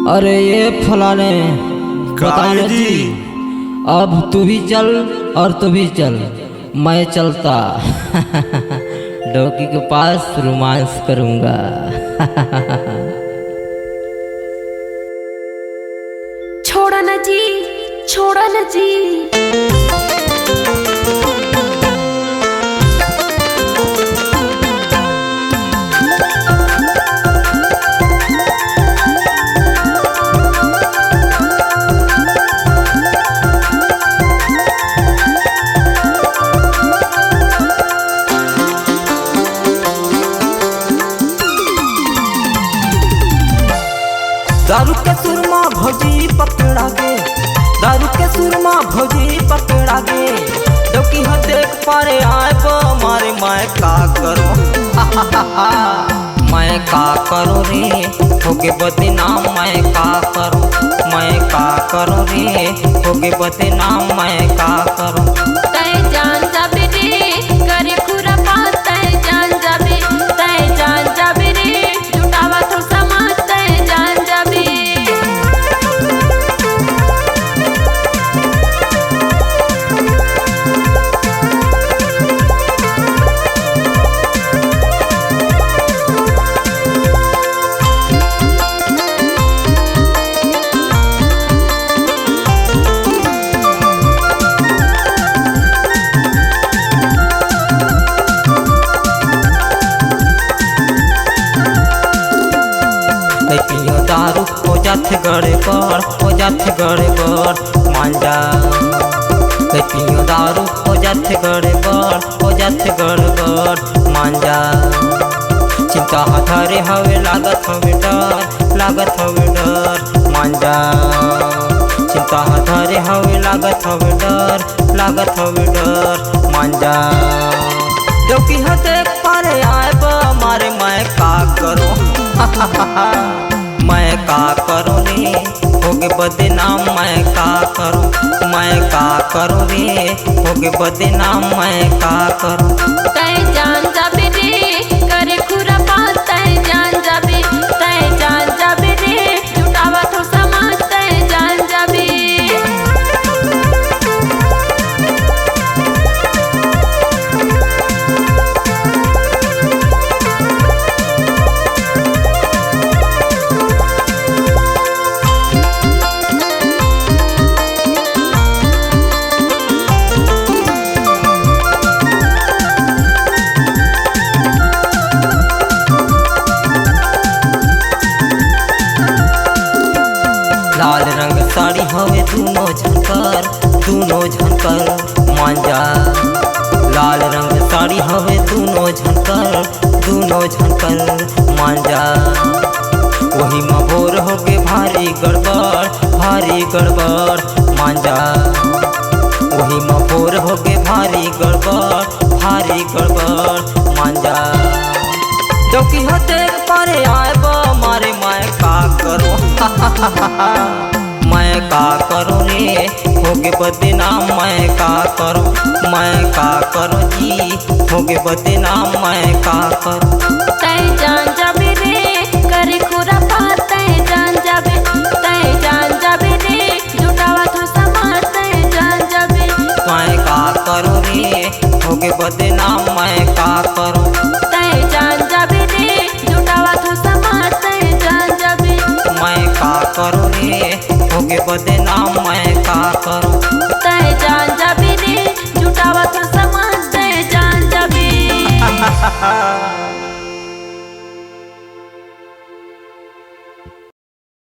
अरे ये फलाने बताने जी, अब तू भी चल और तू भी चल, मैं चलता डोकी के पास रोमांस करूंगा। छोड़ा न जी, छोड़ा न जी। दारू के सुरमा भौजी पकड़ा गे, दारू के सुरमा भौजी पकड़ा गे। डोकी हो देख पारे आए बो मारे मैं का करो मैं का करो रे, होगे बदनाम मैं का करो, मैं का करो रे, होगे बदनाम मैं का करो। तय जान जाबे रे करे खुरा पास, तय जान जाबे, तय जान जाबे रे जुटावा तो समाज, तय जान जाबे। दारू हो जात गड़बड़, हो जात गड़बड़ मांझा। पियो दारू हो जात गड़बड़, हो जात गड़बड़ मांझा। चिंता हथारे हवे लागत हवे डर, लागत हवे डर मांझा। चिंता हथारे हवे लागत हवे डर, लागत हवे डर मांझा। डोकी हो देख पारे आए बो मारे मैं का करो मैं का करो रे, होगे बदनाम मैं का करो, मैं का करो रे, होगे बदनाम मैं का करो। तय जान जाबे रे करे खुरा पास, तय जान जाबे, तय जान जाबे रे जुटावा तो समाज, तय जान जाबे। लाल रंग साड़ी हवे दोनों झनकर, दोनों झनकर मांझा। लाल रंग साड़ी हवे दोनों झनकर, दोनों झनकर मांझा। वही मभोर होगे भारी गड़बड़, भारी गड़बड़ मांझा। वही मभोर होगे भारी गड़बड़, भारी गड़बड़ मांझा। डोकी हो देख पारे आए बो मारे मैं का करो मैं का करो रे, होगे बदनाम मैं का करो, मैं का करो जी, होगे बदनाम मैं का करो। तय जान जाबे रे करे खुरा पास, तय जान जाबे, तय जान जाबे रे जुटावा तो समाज, तय जान जाबे। मैं का करो रे, होगे बदनाम मैं का करो। तय जान जाबे रे जुटावा तो समाज, तय जान जाबे। मैं का करो रे, होगे बदनाम मैं का